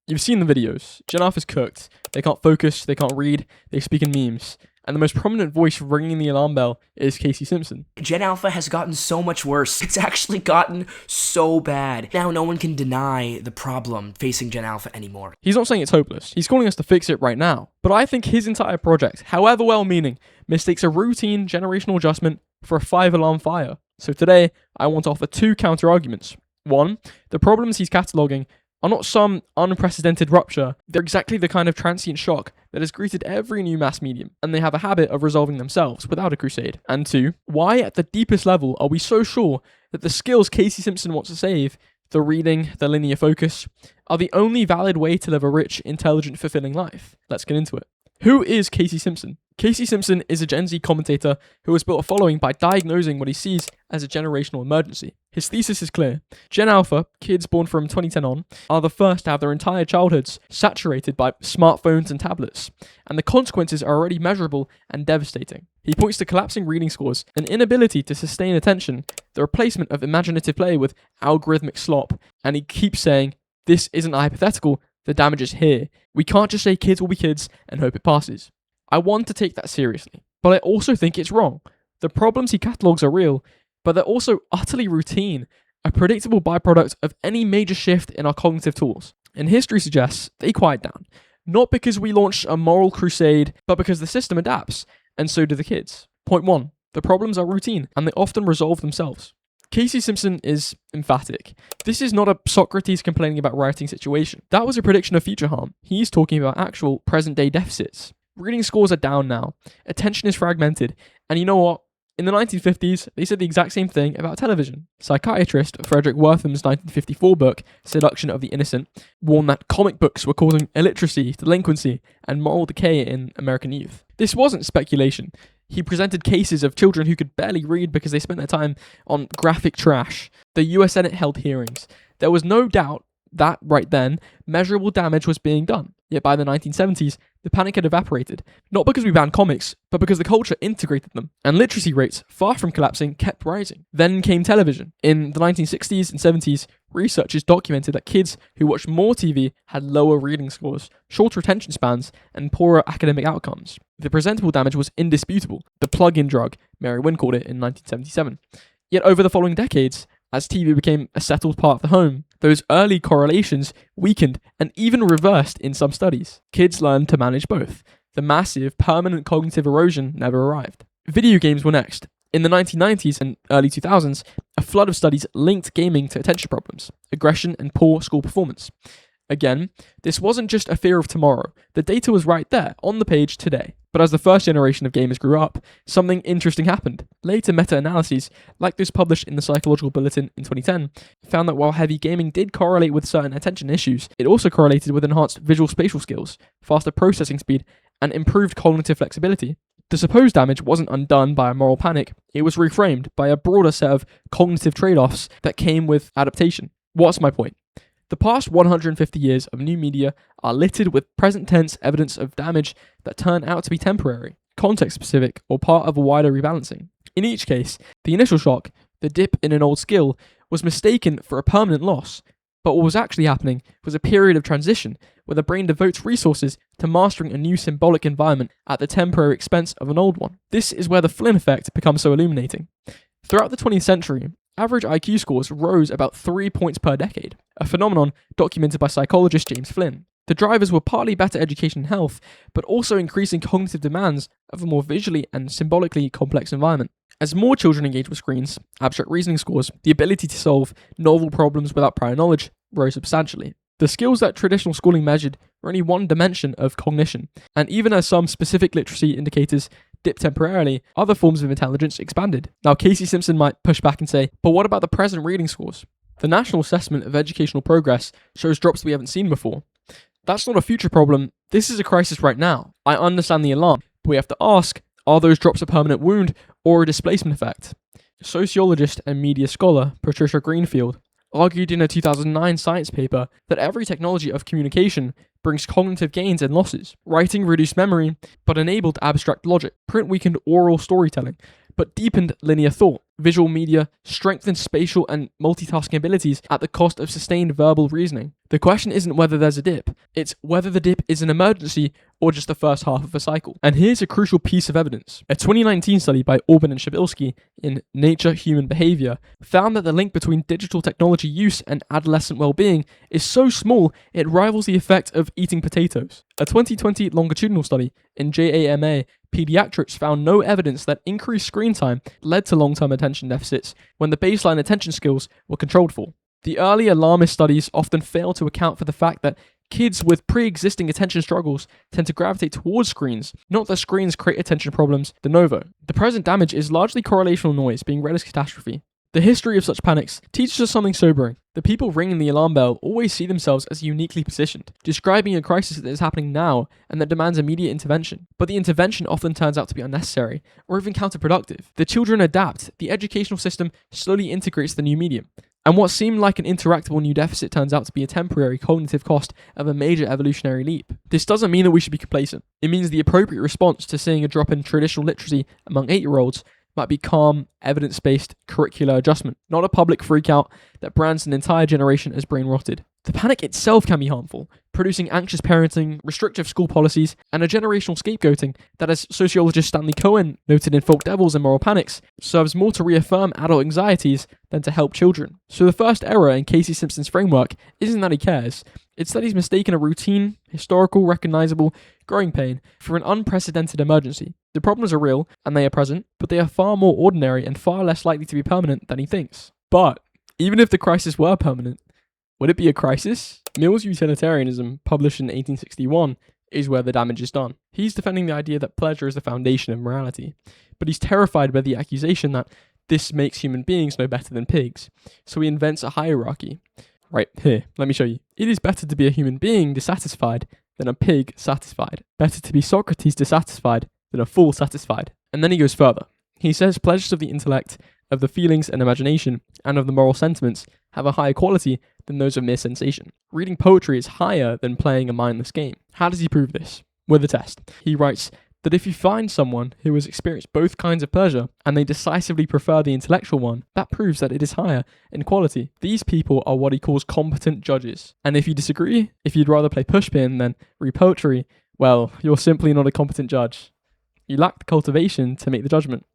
You've seen the videos. Gen Alpha's cooked. They can't focus, they can't read, they speak in memes. And the most prominent voice ringing the alarm bell is Casey Simpson. Gen Alpha has gotten so much worse. It's actually gotten so bad. Now no one can deny the problem facing Gen Alpha anymore. He's not saying it's hopeless. He's calling us to fix it right now. But I think his entire project, however well-meaning, mistakes a routine generational adjustment for a 5-alarm fire. So today, I want to offer 2 counter-arguments. 1, the problems he's cataloguing are not some unprecedented rupture. They're exactly the kind of transient shock that has greeted every new mass medium, and they have a habit of resolving themselves without a crusade. And 2, why at the deepest level are we so sure that the skills Casey Simpson wants to save, the reading, the linear focus, are the only valid way to live a rich, intelligent, fulfilling life? Let's get into it. Who is Casey Simpson? Casey Simpson is a Gen Z commentator who has built a following by diagnosing what he sees as a generational emergency. His thesis is clear. Gen Alpha, kids born from 2010 on, are the first to have their entire childhoods saturated by smartphones and tablets, and the consequences are already measurable and devastating. He points to collapsing reading scores, an inability to sustain attention, the replacement of imaginative play with algorithmic slop, and he keeps saying, this isn't hypothetical, the damage is here. We can't just say kids will be kids and hope it passes. I want to take that seriously, but I also think it's wrong. The problems he catalogues are real, but they're also utterly routine, a predictable byproduct of any major shift in our cognitive tools. And history suggests they quiet down, not because we launched a moral crusade, but because the system adapts, and so do the kids. Point 1, the problems are routine, and they often resolve themselves. Casey Simpson is emphatic. This is not a Socrates complaining about writing situation. That was a prediction of future harm. He's talking about actual present-day deficits. Reading scores are down now, attention is fragmented, and you know what? In the 1950s, they said the exact same thing about television. Psychiatrist Frederick Wortham's 1954 book, Seduction of the Innocent, warned that comic books were causing illiteracy, delinquency, and moral decay in American youth. This wasn't speculation. He presented cases of children who could barely read because they spent their time on graphic trash. The US Senate held hearings. There was no doubt that, right then, measurable damage was being done. Yet by the 1970s, the panic had evaporated, not because we banned comics, but because the culture integrated them, and literacy rates, far from collapsing, kept rising. Then came television. In the 1960s and 70s, researchers documented that kids who watched more TV had lower reading scores, shorter attention spans, and poorer academic outcomes. The presentable damage was indisputable, the plug-in drug, Mary Wynn called it in 1977. Yet over the following decades, as TV became a settled part of the home, those early correlations weakened and even reversed in some studies. Kids learned to manage both. The massive, permanent cognitive erosion never arrived. Video games were next. In the 1990s and early 2000s, a flood of studies linked gaming to attention problems, aggression, and poor school performance. Again, this wasn't just a fear of tomorrow. The data was right there, on the page today. But as the first generation of gamers grew up, something interesting happened. Later meta-analyses, like those published in the Psychological Bulletin in 2010, found that while heavy gaming did correlate with certain attention issues, it also correlated with enhanced visual spatial skills, faster processing speed, and improved cognitive flexibility. The supposed damage wasn't undone by a moral panic, it was reframed by a broader set of cognitive trade-offs that came with adaptation. What's my point? The past 150 years of new media are littered with present tense evidence of damage that turn out to be temporary, context specific, or part of a wider rebalancing. In each case, the initial shock, the dip in an old skill, was mistaken for a permanent loss. But what was actually happening was a period of transition where the brain devotes resources to mastering a new symbolic environment at the temporary expense of an old one. This is where the Flynn effect becomes so illuminating. Throughout the 20th century, average IQ scores rose about 3 points per decade, a phenomenon documented by psychologist James Flynn. The drivers were partly better education and health, but also increasing cognitive demands of a more visually and symbolically complex environment. As more children engaged with screens, abstract reasoning scores, the ability to solve novel problems without prior knowledge, rose substantially. The skills that traditional schooling measured were only one dimension of cognition, and even as some specific literacy indicators dipped temporarily, other forms of intelligence expanded. Now, Casey Simpson might push back and say, but what about the present reading scores? The National Assessment of Educational Progress shows drops we haven't seen before. That's not a future problem, this is a crisis right now. I understand the alarm, but we have to ask, are those drops a permanent wound or a displacement effect? Sociologist and media scholar Patricia Greenfield argued in a 2009 science paper that every technology of communication brings cognitive gains and losses. Writing reduced memory, but enabled abstract logic. Print weakened oral storytelling, but deepened linear thought. visual media strengthen spatial and multitasking abilities at the cost of sustained verbal reasoning. The question isn't whether there's a dip, it's whether the dip is an emergency or just the first half of a cycle. And here's a crucial piece of evidence. A 2019 study by Orban and Shabilsky in Nature Human Behavior found that the link between digital technology use and adolescent well-being is so small it rivals the effect of eating potatoes. A 2020 longitudinal study in JAMA Pediatrics found no evidence that increased screen time led to long-term attention deficits when the baseline attention skills were controlled for. The early alarmist studies often fail to account for the fact that kids with pre-existing attention struggles tend to gravitate towards screens, not that screens create attention problems de novo. The present damage is largely correlational noise being read as catastrophe. The history of such panics teaches us something sobering. The people ringing the alarm bell always see themselves as uniquely positioned, describing a crisis that is happening now and that demands immediate intervention. But the intervention often turns out to be unnecessary or even counterproductive. The children adapt, the educational system slowly integrates the new medium. And what seemed like an interactable new deficit turns out to be a temporary cognitive cost of a major evolutionary leap. This doesn't mean that we should be complacent. It means the appropriate response to seeing a drop in traditional literacy among 8-year-olds might be calm, evidence-based curricular adjustment, not a public freakout that brands an entire generation as brain-rotted. The panic itself can be harmful, producing anxious parenting, restrictive school policies, and a generational scapegoating that, as sociologist Stanley Cohen noted in Folk Devils and Moral Panics, serves more to reaffirm adult anxieties than to help children. So the first error in Casey Simpson's framework isn't that he cares, it's that he's mistaken a routine, historical, recognizable, growing pain for an unprecedented emergency. The problems are real, and they are present, but they are far more ordinary and far less likely to be permanent than he thinks. But, even if the crisis were permanent, would it be a crisis? Mill's Utilitarianism, published in 1861, is where the damage is done. He's defending the idea that pleasure is the foundation of morality, but he's terrified by the accusation that this makes human beings no better than pigs, so he invents a hierarchy. Right, here, let me show you. It is better to be a human being dissatisfied than a pig satisfied. Better to be Socrates dissatisfied than a fool satisfied. And then he goes further. He says pleasures of the intellect, of the feelings and imagination, and of the moral sentiments have a higher quality than those of mere sensation. Reading poetry is higher than playing a mindless game. How does he prove this? With a test. He writes that if you find someone who has experienced both kinds of pleasure and they decisively prefer the intellectual one, that proves that it is higher in quality. These people are what he calls competent judges. And if you disagree, if you'd rather play pushpin than read poetry, well, you're simply not a competent judge. You lack the cultivation to make the judgment.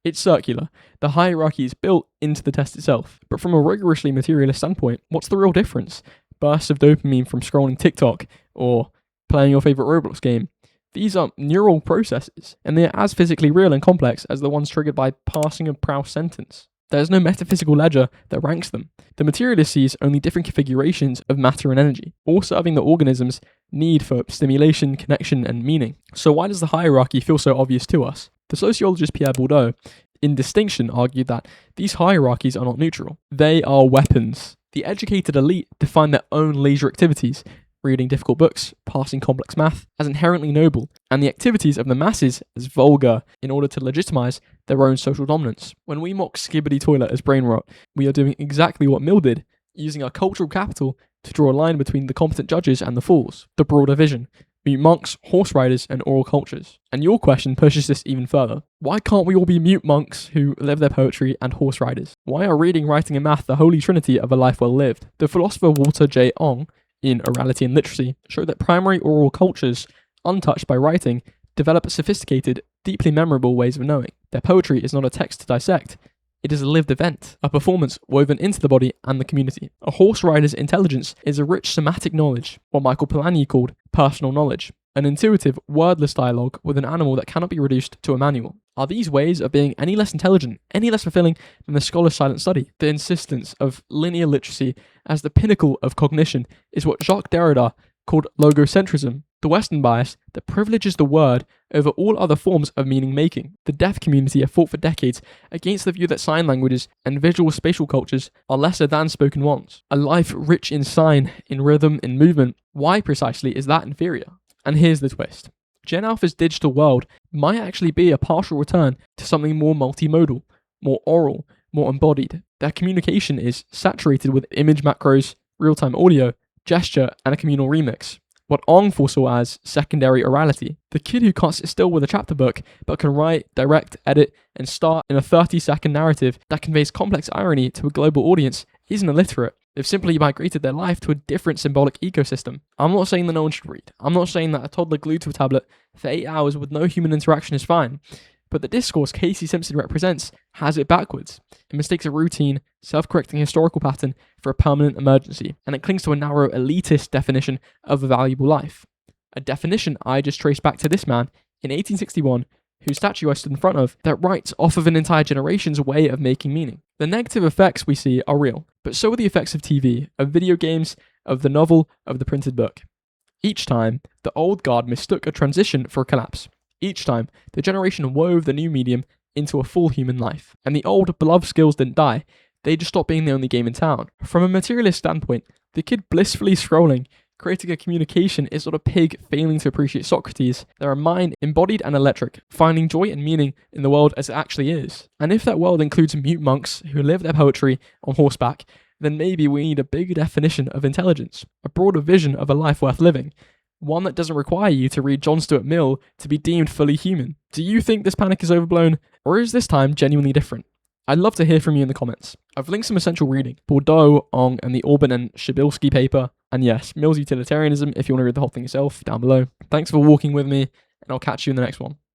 It's circular. The hierarchy is built into the test itself. But from a rigorously materialist standpoint, what's the real difference? Bursts of dopamine from scrolling TikTok or playing your favorite Roblox game. These are neural processes, and they are as physically real and complex as the ones triggered by passing a Proust sentence. There is no metaphysical ledger that ranks them. The materialist sees only different configurations of matter and energy, all serving the organism's need for stimulation, connection, and meaning. So why does the hierarchy feel so obvious to us? The sociologist Pierre Bourdieu, in Distinction, argued that these hierarchies are not neutral. They are weapons. The educated elite define their own leisure activities, reading difficult books, passing complex math, as inherently noble, and the activities of the masses as vulgar in order to legitimize their own social dominance. When we mock Skibbity Toilet as brain rot, we are doing exactly what Mill did, using our cultural capital to draw a line between the competent judges and the fools, the broader vision. Mute monks, horse riders, and oral cultures. And your question pushes this even further. Why can't we all be mute monks who live their poetry and horse riders? Why are reading, writing, and math the holy trinity of a life well lived? The philosopher Walter J. Ong, in Orality and Literacy, showed that primary oral cultures, untouched by writing, develop sophisticated, deeply memorable ways of knowing. Their poetry is not a text to dissect. It is a lived event, a performance woven into the body and the community. A horse rider's intelligence is a rich somatic knowledge, what Michael Polanyi called personal knowledge, an intuitive, wordless dialogue with an animal that cannot be reduced to a manual. Are these ways of being any less intelligent, any less fulfilling than the scholar's silent study? The insistence of linear literacy as the pinnacle of cognition is what Jacques Derrida called logocentrism, the Western bias that privileges the word over all other forms of meaning-making. The deaf community have fought for decades against the view that sign languages and visual spatial cultures are lesser than spoken ones. A life rich in sign, in rhythm, in movement. Why precisely is that inferior? And here's the twist. Gen Alpha's digital world might actually be a partial return to something more multimodal, more oral, more embodied. Their communication is saturated with image macros, real-time audio, gesture, and a communal remix. what Ong foresaw as secondary orality. The kid who can't sit still with a chapter book, but can write, direct, edit, and start in a 30-second narrative that conveys complex irony to a global audience isn't illiterate. They've simply migrated their life to a different symbolic ecosystem. I'm not saying that no one should read. I'm not saying that a toddler glued to a tablet for 8 hours with no human interaction is fine. But the discourse Casey Simpson represents has it backwards. It mistakes a routine, self-correcting historical pattern for a permanent emergency, and it clings to a narrow, elitist definition of a valuable life. A definition I just traced back to this man in 1861, whose statue I stood in front of, that writes off of an entire generation's way of making meaning. The negative effects we see are real, but so are the effects of TV, of video games, of the novel, of the printed book. Each time, the old guard mistook a transition for a collapse. Each time, the generation wove the new medium into a full human life. And the old, beloved skills didn't die, they just stopped being the only game in town. From a materialist standpoint, the kid blissfully scrolling, creating a communication is not a pig failing to appreciate Socrates. They're a mind embodied and electric, finding joy and meaning in the world as it actually is. And if that world includes mute monks who live their poetry on horseback, then maybe we need a bigger definition of intelligence, a broader vision of a life worth living. One that doesn't require you to read John Stuart Mill to be deemed fully human. Do you think this panic is overblown, or is this time genuinely different? I'd love to hear from you in the comments. I've linked some essential reading, Bordeaux, Ong, and the Orban and Shabilsky paper, and yes, Mill's Utilitarianism if you want to read the whole thing yourself, down below. Thanks for walking with me, and I'll catch you in the next one.